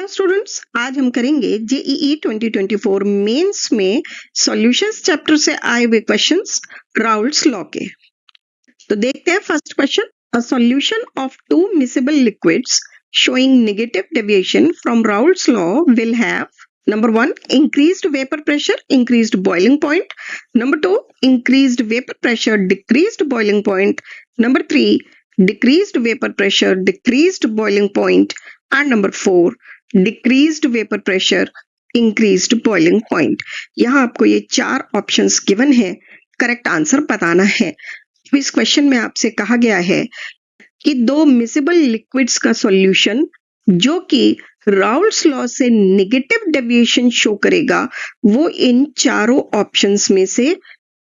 Hello students, आज हम करेंगे जेईई 2024 मेंस में सॉल्यूशंस चैप्टर से आए हुए क्वेश्चंस राउल्ट्स लॉ के। तो देखते हैं first question. A solution of two miscible liquids showing negative deviation from Raoult's law will have number 1 increased vapor pressure, increased boiling point. Number 2 increased vapor pressure, decreased boiling point. Number 3 decreased vapor pressure, decreased boiling point. And number 4 decreased vapor pressure, increased boiling point. यहाँ आपको ये चार options given है, correct answer बताना है। इस question में आपसे कहा गया है कि दो मिसिबल लिक्विड्स का सॉल्यूशन जो कि राउल्ट्स लॉ से नेगेटिव डेविएशन शो करेगा, वो इन चारों ऑप्शंस में से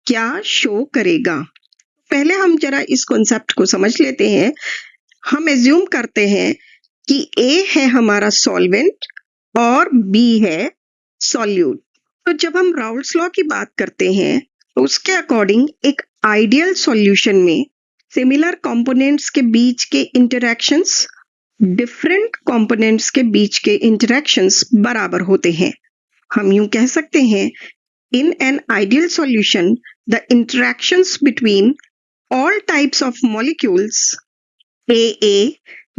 क्या शो करेगा। पहले हम जरा इस कॉन्सेप्ट को समझ लेते हैं। हम एज्यूम करते हैं कि ए है हमारा सॉल्वेंट और बी है सॉल्यूट। तो जब हम राउल्ट्स लॉ की बात करते हैं तो उसके अकॉर्डिंग एक आइडियल सॉल्यूशन में सिमिलर कंपोनेंट्स के बीच के इंटरैक्शंस डिफरेंट कंपोनेंट्स के बीच के इंटरैक्शंस बराबर होते हैं। हम यूं कह सकते हैं, in an ideal solution the interactions between all types of molecules AA,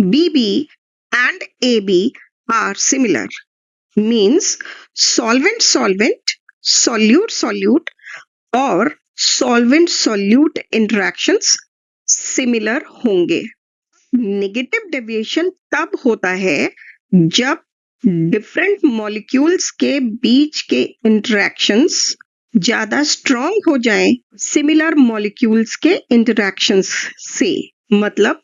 BB and AB are similar. Means solvent-solvent, solute-solute और solvent-solute interactions similar होंगे। नेगेटिव डेविएशन तब होता है जब डिफरेंट मॉलिक्यूल्स के बीच के इंटरैक्शंस ज्यादा स्ट्रॉन्ग हो जाएं सिमिलर मॉलिक्यूल्स के इंटरैक्शंस से। मतलब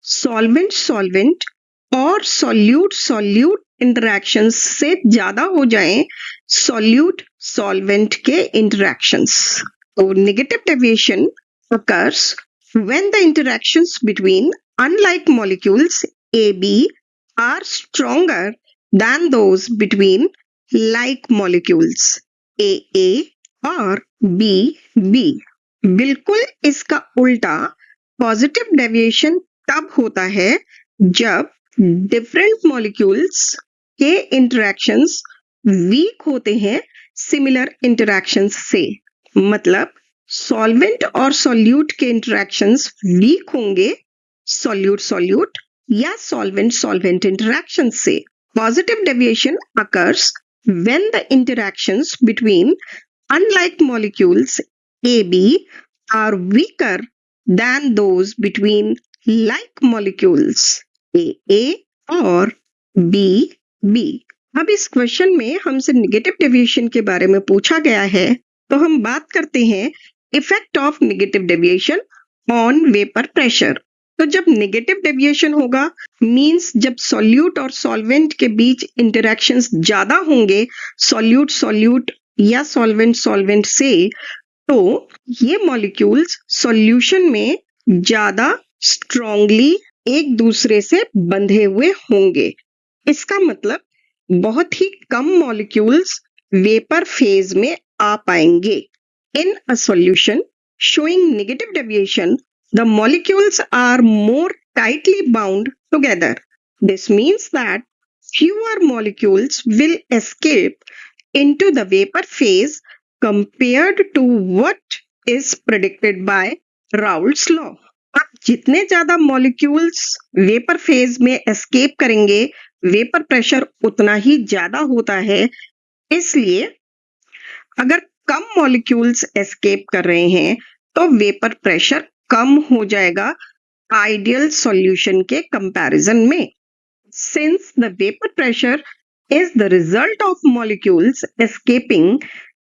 सॉल्वेंट सॉल्वेंट और सॉल्यूट सॉल्यूट इंटरैक्शंस से ज्यादा हो जाएं सॉल्यूट सॉल्वेंट के इंटरैक्शंस। तो negative deviation occurs when the interactions between unlike molecules AB are stronger than those between like molecules AA और BB। बिल्कुल इसका उल्टा पॉजिटिव डेविएशन तब होता है जब डिफरेंट मॉलिक्यूल्स के इंटरैक्शंस वीक होते हैं सिमिलर इंटरैक्शंस से। मतलब सॉल्वेंट और सॉल्यूट के इंटरैक्शंस वीक होंगे सॉल्यूट सॉल्यूट या सॉल्वेंट सॉल्वेंट इंटरैक्शंस से। Positive deviation occurs when the interactions between unlike molecules AB are weaker than those between like molecules AA और BB। अब इस क्वेश्चन में हमसे नेगेटिव डेविएशन के बारे में पूछा गया है, तो हम बात करते हैं effect of negative deviation on vapour pressure. तो जब नेगेटिव डेविएशन होगा मींस जब सॉल्यूट और सॉल्वेंट के बीच इंटरैक्शंस ज्यादा होंगे सॉल्यूट सॉल्यूट या सॉल्वेंट सॉल्वेंट से, तो ये मॉलिक्यूल्स सॉल्यूशन में ज्यादा स्ट्रांगली एक दूसरे से बंधे हुए होंगे। इसका मतलब बहुत ही कम मॉलिक्यूल्स वेपर फेज में आ पाएंगे। In a solution showing negative deviation, the molecules are more tightly bound together. This means that fewer molecules will escape into the vapor phase compared to what is predicted by Raoult's law. अब जितने ज्यादा molecules vapour phase में escape करेंगे, vapour pressure उतना ही ज्यादा होता है। इसलिए अगर कम मॉलिक्यूल्स एस्केप कर रहे हैं तो वेपर प्रेशर कम हो जाएगा आइडियल सॉल्यूशन के कंपैरिजन में। Since the vapour pressure is the result of molecules escaping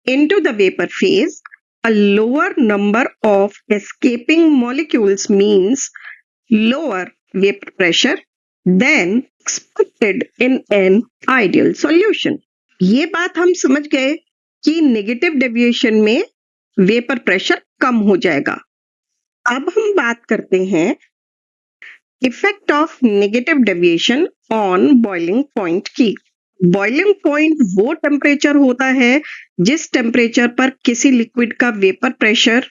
into the vapour phase, a lower number of escaping molecules means lower vapor pressure than expected in an ideal solution. ये बात हम समझ गए कि negative deviation में vapour pressure कम हो जाएगा। अब हम बात करते हैं effect of negative deviation on boiling point की। बॉइलिंग पॉइंट वो टेम्परेचर होता है जिस टेम्परेचर पर किसी लिक्विड का vapour pressure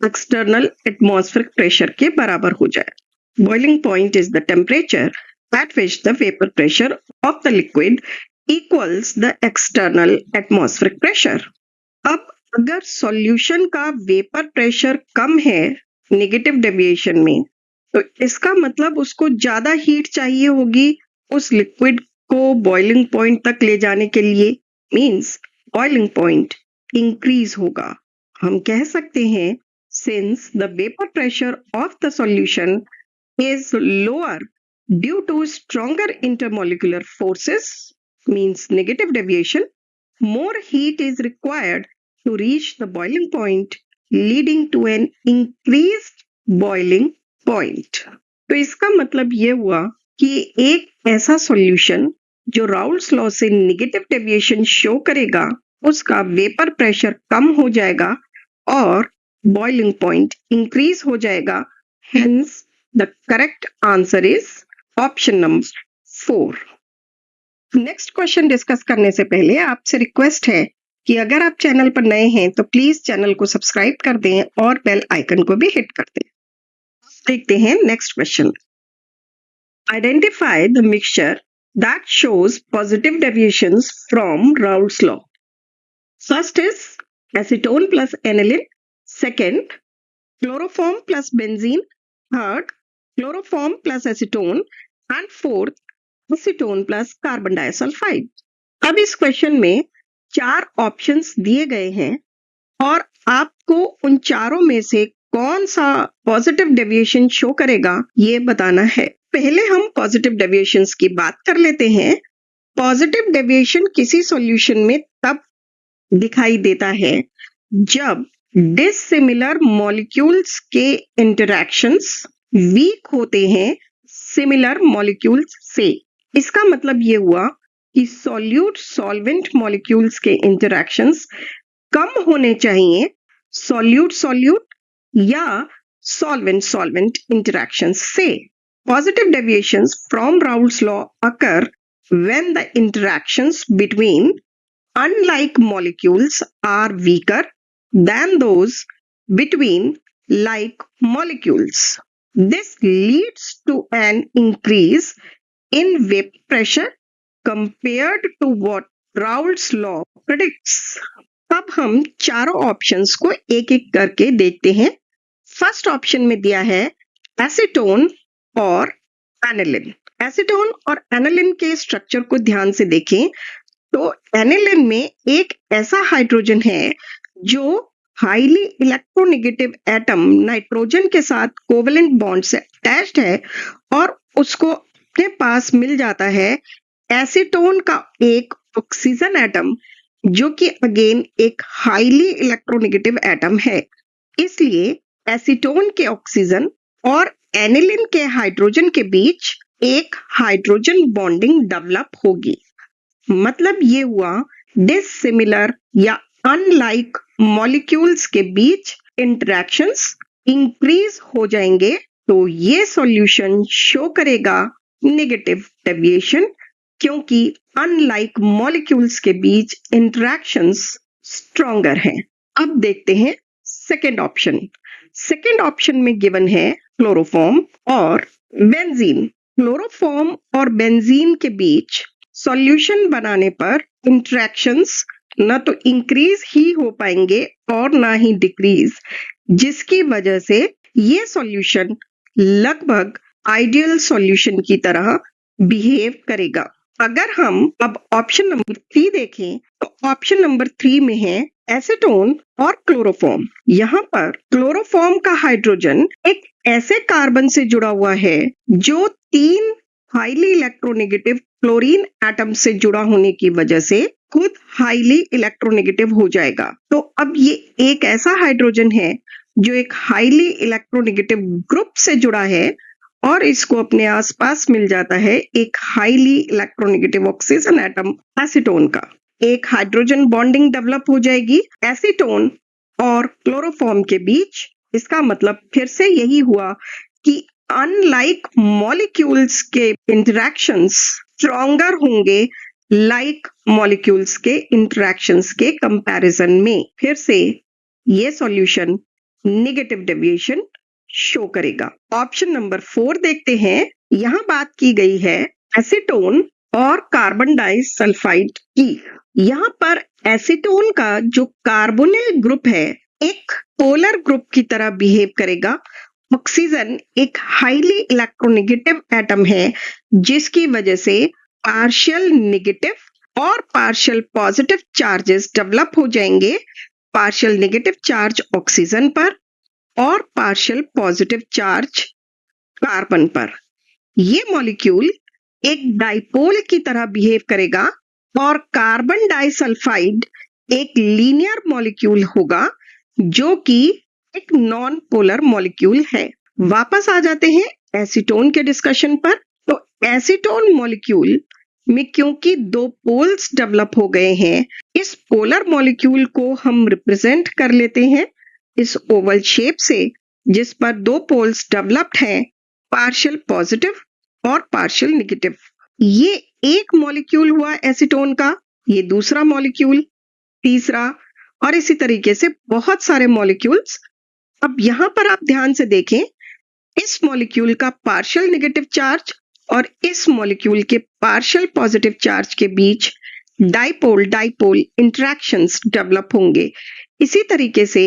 external atmospheric pressure के बराबर हो जाए। Boiling point is the temperature at which the vapor pressure of the liquid equals the external atmospheric pressure. अब अगर सॉल्यूशन का वेपर प्रेशर कम है नेगेटिव डेविएशन में, तो इसका मतलब उसको ज्यादा हीट चाहिए होगी उस लिक्विड को बॉइलिंग पॉइंट तक ले जाने के लिए, मींस बॉइलिंग पॉइंट इंक्रीज होगा। हम कह सकते हैं since the vapour pressure of the solution is lower due to stronger intermolecular forces, means negative deviation, more heat is required to reach the boiling point, leading to an increased boiling point. तो इसका मतलब ये हुआ कि एक ऐसा solution जो Raoult's law से नेगेटिव डेविएशन शो करेगा, उसका वेपर प्रेशर कम हो जाएगा और बॉइलिंग पॉइंट इंक्रीज हो जाएगा। Hence, the correct answer is option number 4. Next question discuss करने से पहले आपसे रिक्वेस्ट है कि अगर आप चैनल पर नए हैं तो प्लीज चैनल को सब्सक्राइब कर दें और बेल आइकन को भी हिट कर दें। देखते हैं next question. Identify the mixture that shows positive deviations from Raoult's law. First is acetone plus aniline, second chloroform plus benzene, third chloroform plus acetone and fourth acetone plus carbon disulphide. अब इस question में 4 options दिए गए हैं और आपको उन चारों में से कौन सा पॉजिटिव डेविएशन शो करेगा ये बताना है। पहले हम पॉजिटिव डेविएशंस की बात कर लेते हैं। पॉजिटिव डेविएशन किसी सॉल्यूशन में तब दिखाई देता है जब डिसिमिलर मॉलिक्यूल्स के इंटरैक्शंस वीक होते हैं सिमिलर मॉलिक्यूल्स से। इसका मतलब ये हुआ कि सॉल्यूट सॉल्वेंट मॉलिक्यूल्स के इंटरैक्शंस कम होने चाहिए सॉल्यूट सॉल्यूट या सॉल्वेंट सॉल्वेंट इंटरैक्शंस से। Positive deviations from Raoult's law occur when the interactions between unlike molecules are weaker than those between like molecules. This leads to an increase in vapor pressure compared to what Raoult's law predicts. अब हम चारों options को एक एक करके देखते हैं। First option में दिया है एसीटोन और एनिलिन। एसीटोन और एनिलिन के स्ट्रक्चर को ध्यान से देखें तो एनिलिन में एक ऐसा हाइड्रोजन है जो हाईली इलेक्ट्रोनेगेटिव एटम नाइट्रोजन के साथ कोवेलेंट बॉन्ड से अटैच्ड है और उसको अपने पास मिल जाता है एसीटोन का एक ऑक्सीजन एटम जो कि अगेन एक हाईली इलेक्ट्रोनेगेटिव एटम है। इसलिए एसीटोन के ऑक्सीजन और एनिलिन के हाइड्रोजन के बीच एक हाइड्रोजन बॉन्डिंग डेवलप होगी। मतलब ये हुआ डिसिमिलर या अनलाइक मॉलिक्यूल्स के बीच इंटरैक्शंस इंक्रीज हो जाएंगे, तो ये सॉल्यूशन शो करेगा नेगेटिव डेविएशन क्योंकि अनलाइक मॉलिक्यूल्स के बीच इंटरैक्शंस स्ट्रॉन्गर हैं। अब देखते हैं सेकेंड ऑप्शन। सेकेंड ऑप्शन में गिवन है क्लोरोफॉर्म और बेंजीन। क्लोरोफॉर्म और बेंजीन के बीच सॉल्यूशन बनाने पर इंटरैक्शंस ना तो इंक्रीज ही हो पाएंगे और ना ही डिक्रीज, जिसकी वजह से ये सॉल्यूशन लगभग आइडियल सॉल्यूशन की तरह बिहेव करेगा। अगर हम अब ऑप्शन नंबर 3 देखें तो ऑप्शन नंबर 3 में है एसीटोन और क्लोरोफॉर्म। यहाँ पर क्लोरोफॉर्म का हाइड्रोजन एक ऐसे कार्बन से जुड़ा हुआ है जो 3 हाईली इलेक्ट्रोनेगेटिव क्लोरीन एटम से जुड़ा होने की वजह से खुद हाईली इलेक्ट्रोनेगेटिव हो जाएगा। तो अब ये एक ऐसा हाइड्रोजन है जो एक हाईली इलेक्ट्रोनेगेटिव ग्रुप से जुड़ा है और इसको अपने आसपास मिल जाता है एक highly electronegative oxygen atom acetone का। एक हाइड्रोजन बॉन्डिंग डेवलप हो जाएगी एसीटोन और क्लोरोफॉर्म के बीच। इसका मतलब फिर से यही हुआ कि अनलाइक मॉलिक्यूल्स के इंटरैक्शंस स्ट्रॉन्गर होंगे लाइक मॉलिक्यूल्स के इंटरैक्शंस के कंपैरिजन में। फिर से ये सॉल्यूशन नेगेटिव डेविएशन शो करेगा। ऑप्शन नंबर 4 देखते हैं। यहाँ बात की गई है एसीटोन और कार्बन डाइसल्फाइड की। यहाँ पर एसीटोन का जो कार्बोनिल ग्रुप है एक पोलर ग्रुप की तरह बिहेव करेगा। ऑक्सीजन एक हाईली इलेक्ट्रोनेगेटिव एटम है जिसकी वजह से पार्शियल नेगेटिव और पार्शियल पॉजिटिव चार्जेस डेवलप हो जाएंगे। पार्शियल नेगेटिव चार्ज ऑक्सीजन पर और पार्शियल पॉजिटिव चार्ज कार्बन पर। ये मॉलिक्यूल एक डाइपोल की तरह बिहेव करेगा और कार्बन डाइसल्फाइड एक लीनियर मॉलिक्यूल होगा जो कि एक नॉन पोलर मॉलिक्यूल है। वापस आ जाते हैं एसीटोन के डिस्कशन पर। तो एसीटोन मॉलिक्यूल में क्योंकि दो पोल्स डेवलप हो गए हैं, इस पोलर मॉलिक्यूल को हम रिप्रेजेंट कर लेते हैं इस ओवल शेप से जिस पर दो पोल्स डेवलप्ड हैं, पार्शियल पॉजिटिव और पार्शियल नेगेटिव। ये एक मॉलिक्यूल हुआ एसीटोन का, ये दूसरा मॉलिक्यूल, तीसरा, और इसी तरीके से बहुत सारे मॉलिक्यूल्स। अब यहां पर आप ध्यान से देखें, इस मॉलिक्यूल का पार्शियल नेगेटिव चार्ज और इस मॉलिक्यूल के पार्शियल पॉजिटिव चार्ज के बीच डाइपोल डाइपोल इंटरेक्शंस डेवलप होंगे। इसी तरीके से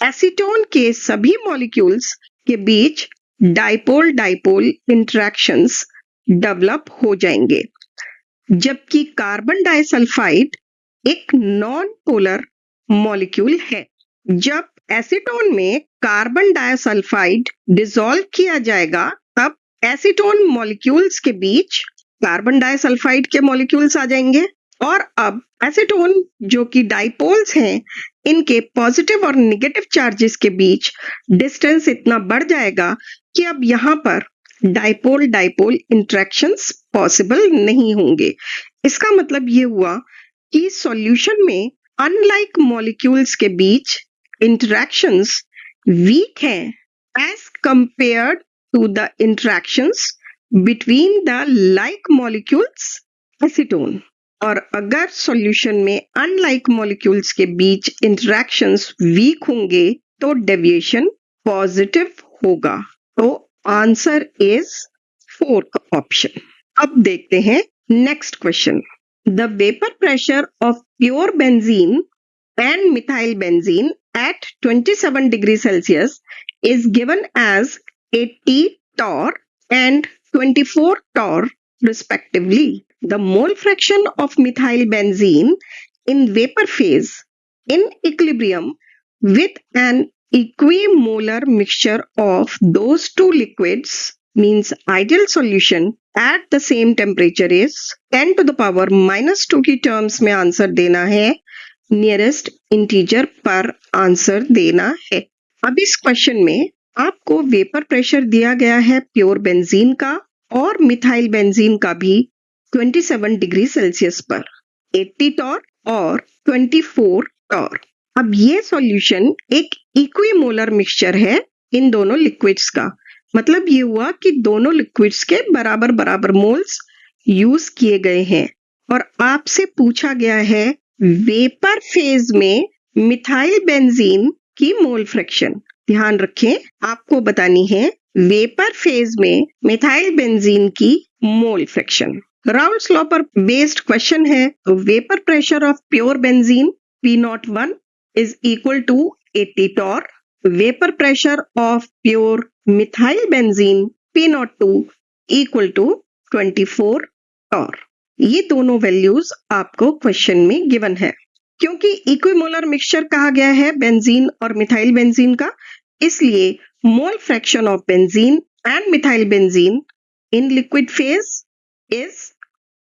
एसीटोन के सभी मॉलिक्यूल्स के बीच डाइपोल डाइपोल इंटरेक्शंस डेवलप हो जाएंगे। जबकि कार्बन डाइसल्फाइड एक नॉन पोलर मॉलिक्यूल है। जब एसीटोन में कार्बन डाइसल्फाइड डिसॉल्व किया जाएगा तब एसीटोन मॉलिक्यूल्स के बीच कार्बन डाइसल्फाइड के मॉलिक्यूल्स आ जाएंगे और अब एसीटोन जो कि डाइपोल्स हैं, इनके पॉजिटिव और नेगेटिव चार्जेस के बीच डिस्टेंस इतना बढ़ जाएगा कि अब यहाँ पर डाइपोल डाइपोल इंटरेक्शंस पॉसिबल नहीं होंगे। इसका मतलब ये हुआ कि सॉल्यूशन में अनलाइक मॉलिक्यूल्स के बीच इंटरेक्शंस वीक हैं as compared to the interactions between the like molecules acetone. और अगर सॉल्यूशन में अनलाइक मॉलिक्यूल्स के बीच इंटरेक्शंस वीक होंगे तो डेविएशन पॉजिटिव होगा। तो आंसर इज फोर्थ ऑप्शन। अब देखते हैं next question. The vapour pressure of pure benzene and methyl benzene at 27 degrees Celsius is given as 80 torr and 24 torr respectively. The mole fraction of methyl benzene in vapor phase in equilibrium with an equimolar mixture of those two liquids means ideal solution at the same temperature is 10 to the power minus 2 की terms में answer देना है, nearest integer पर answer देना है। अब इस question में आपको वेपर प्रेशर दिया गया है प्योर बेंजीन का और मिथाइल बेंजीन का भी 27 डिग्री सेल्सियस पर, 80 टॉर और 24 टॉर। अब ये सॉल्यूशन एक इक्विमोलर मिक्सचर है इन दोनों लिक्विड्स का। मतलब ये हुआ कि दोनों लिक्विड्स के बराबर बराबर मोल्स यूज किए गए हैं और आपसे पूछा गया है वेपर फेज में मिथाइल बेंजीन की मोल फ्रैक्शन। ध्यान रखें, आपको बतानी है वेपर फेज में मिथाइल बेंजीन की मोल फ्रैक्शन। राउल्स लॉ पर बेस्ड क्वेश्चन है। तो vapour pressure of pure benzene P01 is equal to 80 torr. Vapour pressure of pure methyl benzene P02 equal to 24 torr. ये दोनों वैल्यूज आपको question में given है। क्योंकि इक्विमोलर मिक्सचर कहा गया है बेंजीन और मिथाइल बेंजीन का, इसलिए mole fraction of benzene and methyl benzene in liquid phase is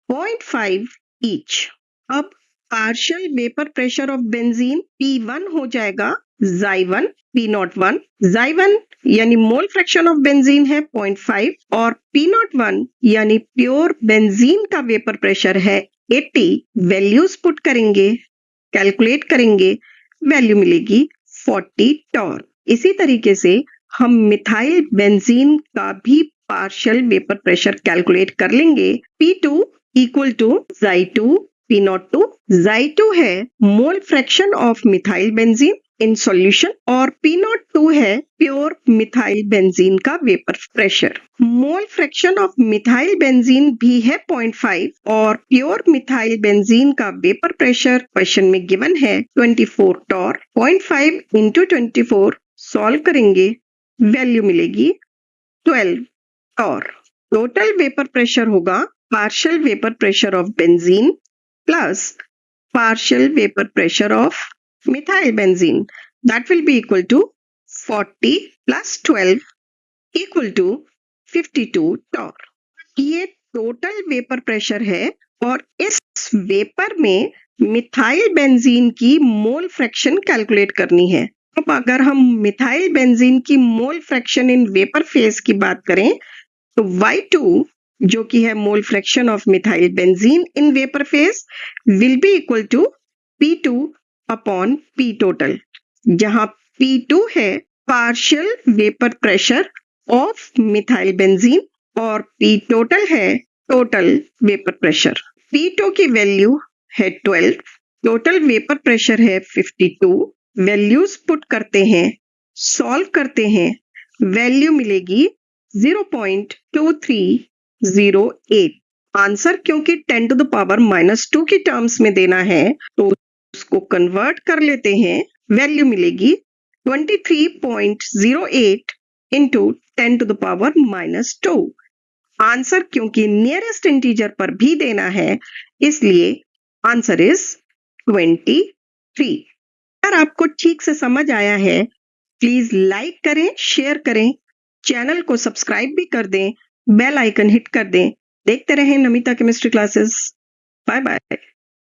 0.5 each. अब partial vapour pressure of benzene P1 हो जाएगा Xy1 P01। Xy1 यानी मोल फ्रैक्शन ऑफ बेंजीन है 0.5 और P01 यानी प्योर बेंजीन का वेपर प्रेशर है 80। वैल्यूज पुट करेंगे, कैलकुलेट करेंगे, वैल्यू मिलेगी 40 टॉर। इसी तरीके से हम मिथाइल बेंजीन का भी पार्शियल वेपर प्रेशर कैलकुलेट कर लेंगे। P2 equal to Xy2 P02। Xy2 है mole fraction of methyl benzene in solution और P02 है प्योर मिथाइल बेंजीन का vapour pressure. Mole fraction of methyl benzene भी है 0.5 और प्योर मिथाइल बेंजीन का वेपर प्रेशर क्वेश्चन में गिवन है 24 टॉर। 0.5 इंटू 24 सॉल्व करेंगे, वैल्यू मिलेगी 12 टॉर। टोटल वेपर प्रेशर होगा partial vapour pressure of benzene plus partial vapor pressure of methyl benzene, that will be equal to 40 plus 12 equal to 52 torr। ये total vapour pressure है और इस vapour में methyl benzene की mole fraction calculate करनी है। अब अगर हम मिथाइल बेंजीन की mole fraction in vapour phase की बात करें तो Y2 जो कि है mole fraction of methyl benzene in vapour phase will be equal to P2 upon P total, जहां P2 है partial vapour pressure of methyl benzene और P टोटल है टोटल वेपर प्रेशर। P2 की वैल्यू है 12, total vapour pressure है 52। Values put करते हैं, solve करते हैं, वैल्यू मिलेगी 0.2308। आंसर क्योंकि 10 to the power -2 की टर्म्स में देना है तो उसको कन्वर्ट कर लेते हैं, वैल्यू मिलेगी 23.08 into 10 to the power -2। Answer क्योंकि नियरेस्ट इंटीजर पर भी देना है इसलिए आंसर इज 23। अगर आपको ठीक से समझ आया है प्लीज लाइक करें, शेयर करें, चैनल को सब्सक्राइब भी कर दें, बेल आइकन हिट कर दें। देखते रहें Namita chemistry classes. Bye bye.